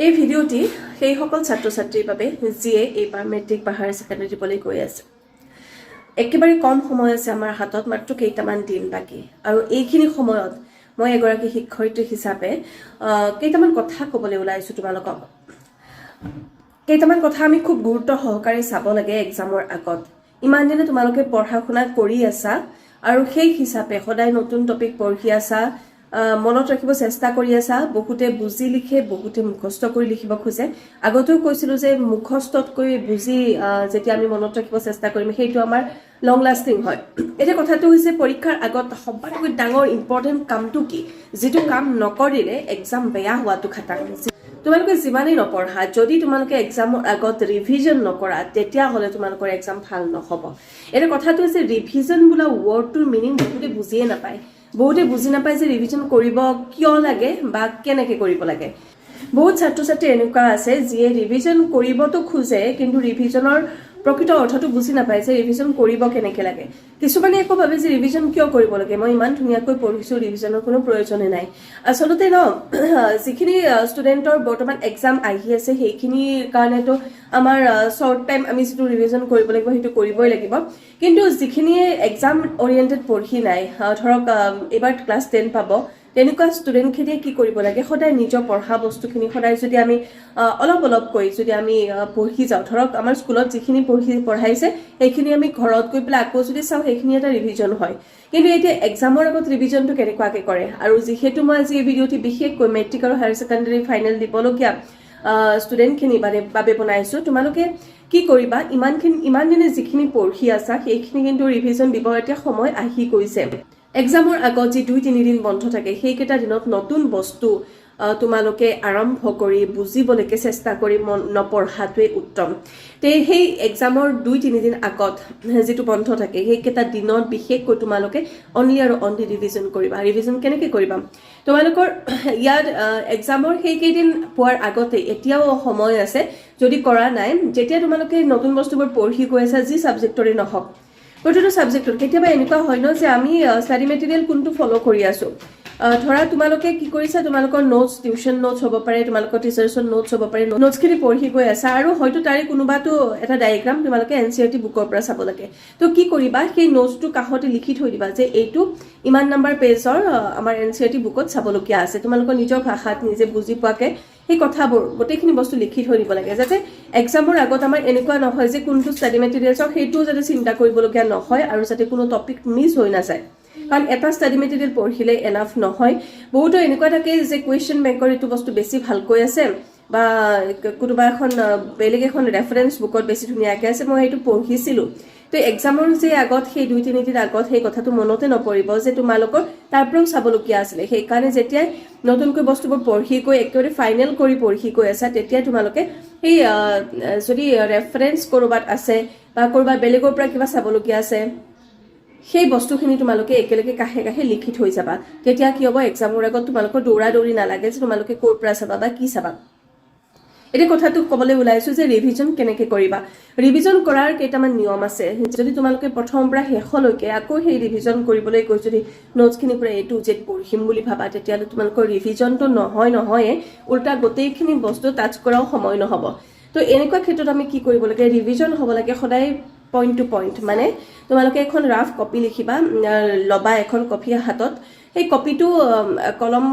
এই ভিডিওটি সেই সকল ছাত্ৰ-ছাত্ৰীৰ বাবে যিয়ে এইবাৰ মেট্ৰিক বা হায়াৰ ছেকেণ্ডাৰী দিবলৈ গৈ আছে। একেবাৰে কম সময় আছে আমাৰ হাতত, মাত্ৰ কেইটামান দিন বাকী। আৰু এইখিনি সময়ত মই এগৰাকী শিক্ষয়িত্ৰী হিচাপে কেইটামান কথা ক'বলৈ ওলাইছোঁ তোমালোকক। কেইটামান কথা আমি খুব গুৰুত্ব সহকাৰে চাব লাগে এক্সামৰ আগত। ইমান দিনে তোমালোকে পঢ়া শুনা কৰি আছা আৰু সেই হিচাপে সদায় নতুন টপিক পঢ়ি আছা, মনত ৰাখিব চেষ্টা কৰি আছা। বহুতে বুজি লিখে, বহুতে মুখস্থ কৰি লিখিব খোজে। আগতেও কৈছিলোঁ যে মুখস্থতকৈ বুজি যেতিয়া আমি মনত ৰাখিব চেষ্টা কৰিম সেইটো আমাৰ লং লাষ্টিং হয়। এতিয়া কথাটো হৈছে পৰীক্ষাৰ আগত সবাতোকৈ ডাঙৰ ইম্পৰ্টেণ্ট কামটো কি, যিটো কাম নকৰিলে এক্সাম বেয়া হোৱাটো খাটাং। তোমালোকে যিমানেই নপঢ়া, যদি তোমালোকে এক্সামৰ আগত ৰিভিজন নকৰা তেতিয়াহ'লে তোমালোকৰ এক্সাম ভাল নহ'ব। এতিয়া কথাটো হৈছে ৰিভিজন বোলা ৱৰ্ডটোৰ মিনিং বহুতে বুজিয়ে নাপায়। বহুতে বুজি নাপায় যে ৰিভিজন কৰিব কিয় লাগে বা কেনেকৈ কৰিব লাগে। বহুত ছাত্ৰ-ছাত্ৰী এনেকুৱা আছে যিয়ে ৰিভিজন কৰিবতো খোজে কিন্তু ৰিভিজনৰ প্ৰকৃত অৰ্থটো বুজি নাপায় যে ৰিভিজন কৰিব কেনেকৈ লাগে। কিছুমানে একো ভাবে যে ৰিভিজন কিয় কৰিব লাগে, মই ইমান ধুনীয়াকৈ পঢ়িছোঁ, ৰিভিজনৰ কোনো প্ৰয়োজনে নাই। আচলতে যিখিনি ষ্টুডেণ্টৰ বৰ্তমান এক্সাম আহি আছে সেইখিনিৰ কাৰণেতো আমাৰ শ্বৰ্ট টাইম আমি যিটো ৰিভিজন কৰিব লাগিব সেইটো কৰিবই লাগিব। কিন্তু যিখিনিয়ে এক্সাম অৰিয়েণ্টেড পঢ়ি নাই, ধৰক এইবাৰ ক্লাছ 10 পাব, তেনেকুৱা ষ্টুডেণ্টখিনিয়ে কি কৰিব লাগে, সদায় নিজৰ পঢ়া বস্তুখিনি সদায় যদি আমি অলপ অলপকৈ যদি আমি পঢ়ি যাওঁ, ধৰক আমাৰ স্কুলত যিখিনি পঢ়াইছে সেইখিনি আমি ঘৰত গৈ পেলাই আকৌ যদি চাওঁ সেইখিনি এটা ৰিভিজন হয়। কিন্তু এতিয়া এক্সামৰ আগত ৰিভিজনটো কেনেকুৱাকৈ কৰে, আৰু যিহেতু মই আজি এই ভিডিঅ'টি বিশেষকৈ মেট্ৰিক আৰু হায়াৰ ছেকেণ্ডাৰী ফাইনেল দিবলগীয়া ষ্টুডেণ্টখিনি বাবে বনাইছোঁ। তোমালোকে কি কৰিবা, ইমান দিনে যিখিনি পঢ়ি আছা সেইখিনি কিন্তু ৰিভিজন দিব এতিয়া সময় আহি গৈছে। এক্সামৰ আগত যি 2-3 দিন বন্ধ থাকে সেইকেইটা দিনত নতুন বস্তু তোমালোকে আৰম্ভ কৰি বুজিবলৈকে চেষ্টা কৰি নপঢ়াটোৱে উত্তম। সেই এক্সামৰ 2-3 দিন আগত যিটো বন্ধ থাকে সেইকেইটা দিনত বিশেষকৈ তোমালোকে অনলি আৰু অনলি ৰিভিজন কৰিবা। ৰিভিজন কেনেকৈ কৰিবা, তোমালোকৰ ইয়াত এক্সামৰ সেইকেইদিন পোৱাৰ আগতে এতিয়াও সময় আছে। যদি কৰা নাই, যেতিয়া তোমালোকে নতুন বস্তুবোৰ পঢ়ি গৈ আছা যি ছাবজেক্টৰে নহওক, প্ৰতিটো ছাবজেক্টত কেতিয়াবা এনেকুৱা হয় ন যে আমি ষ্টাডি মেটেৰিয়েল কোনটো ফ'ল' কৰি আছোঁ। ধৰা তোমালোকে কি কৰিছা, তোমালোকৰ নোটছ, টিউশ্যন নোটছ হ'ব পাৰে, তোমালোকৰ টিচাৰ্ছৰ নোটছ হ'ব পাৰে, নোটছখিনি পঢ়ি গৈ আছা আৰু হয়তো তাৰে কোনোবাটো এটা ডায়েগ্ৰাম তোমালোকে NCERT বুকৰ পৰা চাব লাগে। তো কি কৰিবা, সেই নোটছটো কাষতে লিখি থৈ দিবা যে এইটো ইমান নম্বৰ পেজৰ আমাৰ NCERT বুকত চাবলগীয়া আছে। তোমালোকৰ নিজৰ ভাষাত নিজে বুজি পোৱাকৈ সেই কথাবোৰ গোটেইখিনি বস্তু লিখি থৈ দিব লাগে, যাতে এক্সামৰ আগত আমাৰ এনেকুৱা নহয় যে কোনটো ষ্টাডি মেটেৰিয়েলছৰ সেইটোও যাতে চিন্তা কৰিবলগীয়া নহয় আৰু যাতে কোনো টপিক মিছ হৈ নাযায়। কাৰণ এটা ষ্টাডি মেটেৰিয়েল পঢ়িলে এনাফ নহয়। বহুতো এনেকুৱা থাকে যে কুৱেশ্যন বেংকৰ এইটো বস্তু বেছি ভালকৈ আছে বা কোনোবা এখন বেলেগ এখন ৰেফাৰেঞ্চ বুকত বেছি ধুনীয়াকৈ আছে, মই সেইটো পঢ়িছিলোঁ। তো এক্সামৰ যে আগত সেই 2-3 দিন আগত সেই কথাটো মনতে নপৰিব যে তোমালোকৰ তাৰ পৰাও চাবলগীয়া আছিলে। সেইকাৰণে যেতিয়াই নতুনকৈ বস্তুবোৰ পঢ়ি গৈ একেবাৰে ফাইনেল কৰি পঢ়ি গৈ আছা তেতিয়াই তোমালোকে সেই যদি ৰেফাৰেঞ্চ ক'ৰবাত আছে বা ক'ৰবাত বেলেগৰ পৰা কিবা চাবলগীয়া আছে সেই বস্তুখিনি তোমালোকে একেলগে কাষে কাষে লিখি থৈ যাবা। তেতিয়া কি হ'ব, এক্সামৰ আগত তোমালোকৰ দৌৰি নালাগে যে তোমালোকে ক'ৰ পৰা চাবা বা কি চাবা। এতিয়া কথাটো ক'বলৈ ওলাইছোঁ যে ৰিভিজন কেনেকৈ কৰিবা। ৰিভিজন কৰাৰ কেইটামান নিয়ম আছে। যদি তোমালোকে প্ৰথমৰ পৰা শেষলৈকে আকৌ সেই ৰিভিজন কৰিবলৈ গৈ যদি নোটছখিনিৰ পৰা A to Z পঢ়িম বুলি ভাবা তেতিয়াহ'লে তোমালোকৰ ৰিভিজনটো নহয়ে, উল্টা গোটেইখিনি বস্তু টাচ কৰাও সময় নহ'ব। তো এনেকুৱা ক্ষেত্ৰত আমি কি কৰিব লাগে, ৰিভিজন হ'ব লাগে সদায় পইণ্ট টু পইণ্ট। মানে তোমালোকে এখন ৰাফ কপি লিখিবা, ল'বা এখন কপি হাতত, সেই কপিটো কলম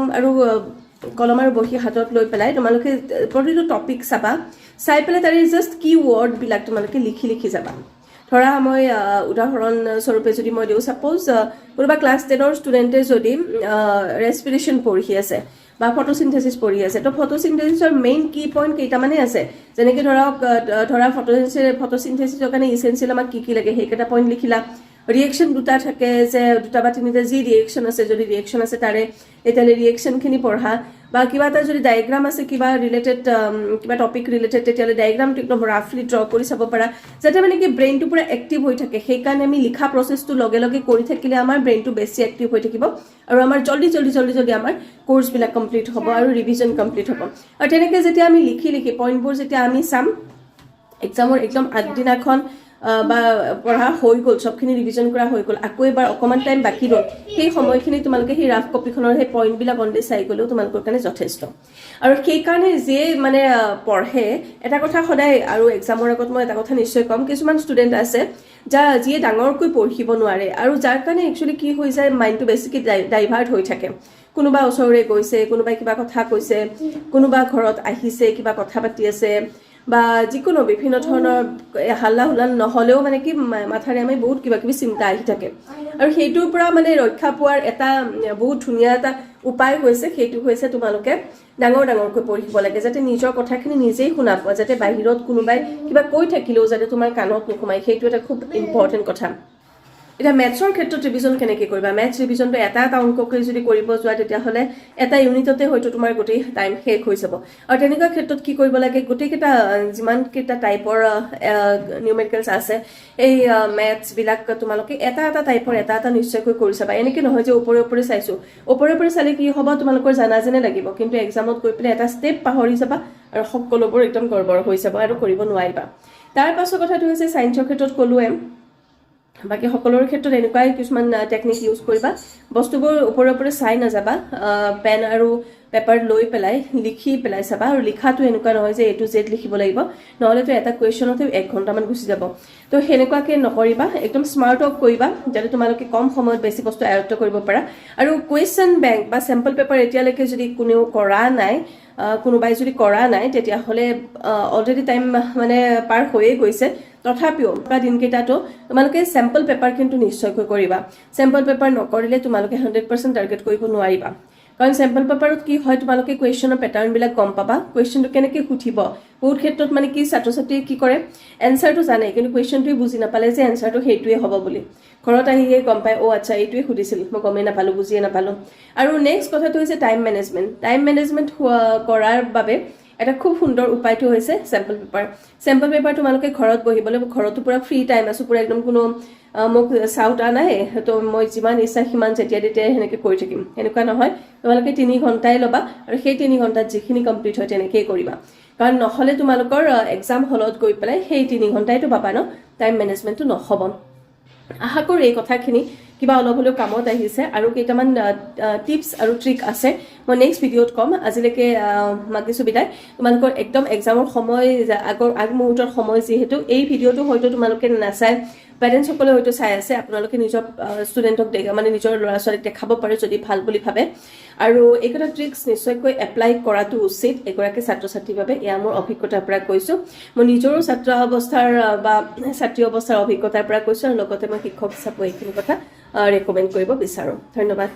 আৰু বহী হাতত লৈ পেলাই তোমালোকে প্ৰতিটো টপিক চাবা, চাই পেলাই তাৰে জাষ্ট কি ৱৰ্ডবিলাক তোমালোকে লিখি যাবা। ধৰা মই উদাহৰণস্বৰূপে যদি মই দিওঁ, ছাপ'জ কোনোবা ক্লাছ 10ৰ ষ্টুডেণ্টে যদি ৰেছপিৰেশ্যন পঢ়ি আছে বা ফটোচিনথেচিছ পঢ়ি আছে, তো ফটোচিনথেচিছৰ মেইন কি পইণ্ট কেইটামানে আছে। যেনেকৈ ধৰা ফটোচিনথেচিছৰ কাৰণে ইছেঞ্চিয়েল আমাক কি লাগে সেইকেইটা পইণ্ট লিখিলা। ৰিয়েকশ্যন দুটা থাকে, যে 2 বা 3টা যি ৰিয়েকশ্যন আছে, যদি ৰিয়েকশ্যন আছে তাৰে তেতিয়াহ'লে ৰিয়েকশ্যনখিনি পঢ়া। বা কিবা এটা যদি ডায়েগ্ৰাম আছে কিবা ৰিলেটেড, কিবা টপিক ৰিলেটেড, তেতিয়াহ'লে ডায়েগ্ৰামটো একদম ৰাফলি ড্ৰ কৰি চাব পাৰা, যাতে মানে কি ব্ৰেইনটো পুৰা এক্টিভ হৈ থাকে। সেইকাৰণে আমি লিখা প্ৰচেছটো লগে লগে কৰি থাকিলে আমাৰ ব্ৰেইনটো বেছি এক্টিভ হৈ থাকিব আৰু আমাৰ জল্দি আমাৰ কোৰ্চবিলাক কমপ্লিট হ'ব আৰু ৰিভিজন কমপ্লিট হ'ব। আৰু তেনেকৈ যেতিয়া আমি লিখি পইণ্টবোৰ যেতিয়া আমি চাম, এক্সামৰ একদম আগদিনাখন বা পঢ়া হৈ গ'ল, চবখিনি ৰিভিজন কৰা হৈ গ'ল, আকৌ এবাৰ অকণমান টাইম বাকী ৰ'ল, সেই সময়খিনি তোমালোকে সেই ৰাফ কপিখনৰ সেই পইণ্টবিলাক অনলি চাই গ'লেও তোমালোকৰ কাৰণে যথেষ্ট। আৰু সেইকাৰণে যিয়ে মানে পঢ়ে, এটা কথা সদায়, আৰু এক্সামৰ আগত মই এটা কথা নিশ্চয় ক'ম, কিছুমান ষ্টুডেণ্ট আছে যিয়ে ডাঙৰকৈ পঢ়িব নোৱাৰে, আৰু যাৰ কাৰণে একচুৱেলি কি হৈ যায়, মাইণ্ডটো বেছিকৈ ডাইভাৰ্ট হৈ থাকে। কোনোবা ওচৰৰে গৈছে, কোনোবাই কিবা কথা কৈছে, কোনোবা ঘৰত আহিছে, কিবা কথা পাতি আছে, বা যিকোনো বিভিন্ন ধৰণৰ হাল্লা হুল্লা নহ'লেও মানে কি মাথাৰে আমি বহুত কিবা কিবি চিন্তা আহি থাকে। আৰু সেইটোৰ পৰা মানে ৰক্ষা পোৱাৰ এটা বহুত ধুনীয়া এটা উপায় হৈছে, সেইটো হৈছে তোমালোকে ডাঙৰকৈ পঢ়িব লাগে, যাতে নিজৰ কথাখিনি নিজেই শুনা পোৱা, যাতে বাহিৰত কোনোবাই কিবা কৈ থাকিলেও যাতে তোমাৰ কাণত নোসোমায়, সেইটো এটা খুব ইম্পৰ্টেণ্ট কথা। এতিয়া মেথছৰ ক্ষেত্ৰত ৰিভিজন কেনেকৈ কৰিবা? মেথছ ৰিভিজনটো এটা অংককৈ যদি কৰিব যোৱা, তেতিয়াহ'লে এটা ইউনিটতে হয়তো তোমাৰ গোটেই টাইম শেষ হৈ যাব। আৰু তেনেকুৱা ক্ষেত্ৰত কি কৰিব লাগে, গোটেইকেইটা যিমানকেইটা টাইপৰ নিউমেৰিকেলছ আছে, এই মেথছবিলাক তোমালোকে এটা টাইপৰ এটা নিশ্চয়কৈ কৰি চাবা। এনেকৈ নহয় যে ওপৰে চাইছোঁ, ওপৰে চালে কি হ'ব, তোমালোকৰ জানা যেনে লাগিব, কিন্তু এক্সামত গৈ পেলাই এটা ষ্টেপ পাহৰি যাবা আৰু সকলোবোৰ একদম গড়বড় হৈ যাব আৰু কৰিব নোৱাৰিবা। তাৰ পাছৰ কথাটো হৈছে ছায়েন্সৰ ক্ষেত্ৰত ক'লোৱে, বাকী সকলোৰে ক্ষেত্ৰত এনেকুৱাই কিছুমান টেকনিক ইউজ কৰিবা। বস্তুবোৰ ওপৰে চাই নাযাবা, পেন আৰু পেপাৰ লৈ পেলাই লিখি পেলাই চাবা। আৰু লিখাটো এনেকুৱা নহয় যে A to Z লিখিব লাগিব, নহ'লেতো এটা কুৱেশ্যনতে 1 ঘণ্টামান গুচি যাব। তো সেনেকুৱাকৈ নকৰিবা, একদম স্মাৰ্ট ৱৰ্ক কৰিবা, যাতে তোমালোকে কম সময়ত বেছি বস্তু আয়ত্ত কৰিব পাৰা। আৰু কুৱেশ্যন বেংক বা চেম্পল পেপাৰ এতিয়ালৈকে যদি কোনোবাই যদি কৰা নাই, তেতিয়াহ'লে অলৰেডি টাইম মানে পাৰ হৈয়ে গৈছে। তথাপিও দিনকেইটাতো তোমালোকে চেম্পল পেপাৰ কিন্তু নিশ্চয়কৈ কৰিবা। চেম্পল পেপাৰ নকৰিলে তোমালোকে 100% টাৰ্গেট কৰিব নোৱাৰিবা। কাৰণ চেম্পল পেপাৰত কি হয়, তোমালোকে কুৱেশ্যনৰ পেটাৰ্ণবিলাক গম পাবা, কুৱেশ্যনটো কেনেকৈ সুধিব। বহুত ক্ষেত্ৰত মানে কি ছাত্ৰ ছাত্ৰীয়ে কি কৰে, এনচাৰটো জানে কিন্তু কুৱেশ্যনটোৱে বুজি নাপালে যে এনচাৰটো সেইটোৱে হ'ব বুলি। ঘৰত আহিয়ে গম পায়, আচ্ছা এইটোৱে সুধিছিল, মই গমেই নাপালোঁ, বুজিয়ে নাপালোঁ। আৰু নেক্সট কথাটো হৈছে টাইম মেনেজমেণ্ট। টাইম মেনেজমেণ্ট কৰাৰ বাবে এটা খুব সুন্দৰ উপায়টো হৈছে চেম্পল পেপাৰ। চেম্পল পেপাৰ তোমালোকে ঘৰত বহিবলৈ, ঘৰতো পুৰা ফ্ৰী টাইম আছোঁ, পুৰা একদম কোনো মোক চাউতা নাই, তো মই যিমান ইচ্ছা সিমান যেতিয়াই সেনেকৈ কৰি থাকিম, এনেকুৱা নহয়। তোমালোকে 3 ঘণ্টাই ল'বা, আৰু সেই 3 ঘণ্টাত যিখিনি কমপ্লিট হয় তেনেকেই কৰিবা। কাৰণ নহ'লে তোমালোকৰ এক্সাম হলত গৈ পেলাই সেই 3 ঘণ্টাইতো পাবা ন, টাইম মেনেজমেণ্টটো নহ'ব। আশা কৰোঁ এই কথাখিনি কিবা অলপ হ'লেও কামত আহিছে, আৰু কেইটামান টিপছ আৰু ট্ৰিক আছে, মই নেক্সট ভিডিঅ'ত ক'ম। আজিলৈকে মাগিছোঁ বিদায়। তোমালোকৰ একদম এক্সামৰ সময়, আগমুহূৰ্তৰ সময় যিহেতু, এই ভিডিঅ'টো হয়তো তোমালোকে নাচাই, পেৰেণ্টছসকলে হয়তো চাই আছে, আপোনালোকে নিজৰ ষ্টুডেণ্টক মানে নিজৰ ল'ৰা ছোৱালীক দেখাব পাৰে যদি ভাল বুলি ভাবে। আৰু এইকেইটা ট্ৰিক্স নিশ্চয়কৈ এপ্লাই কৰাটো উচিত এগৰাকী ছাত্ৰ ছাত্ৰীৰ বাবে। এয়া মোৰ অভিজ্ঞতাৰ পৰা কৈছোঁ, মই নিজৰো ছাত্ৰী অৱস্থাৰ অভিজ্ঞতাৰ পৰা কৈছোঁ, আৰু লগতে মই শিক্ষক হিচাপে এইখিনি কথা ৰেকমেণ্ড কৰিব বিচাৰোঁ। ধন্যবাদ।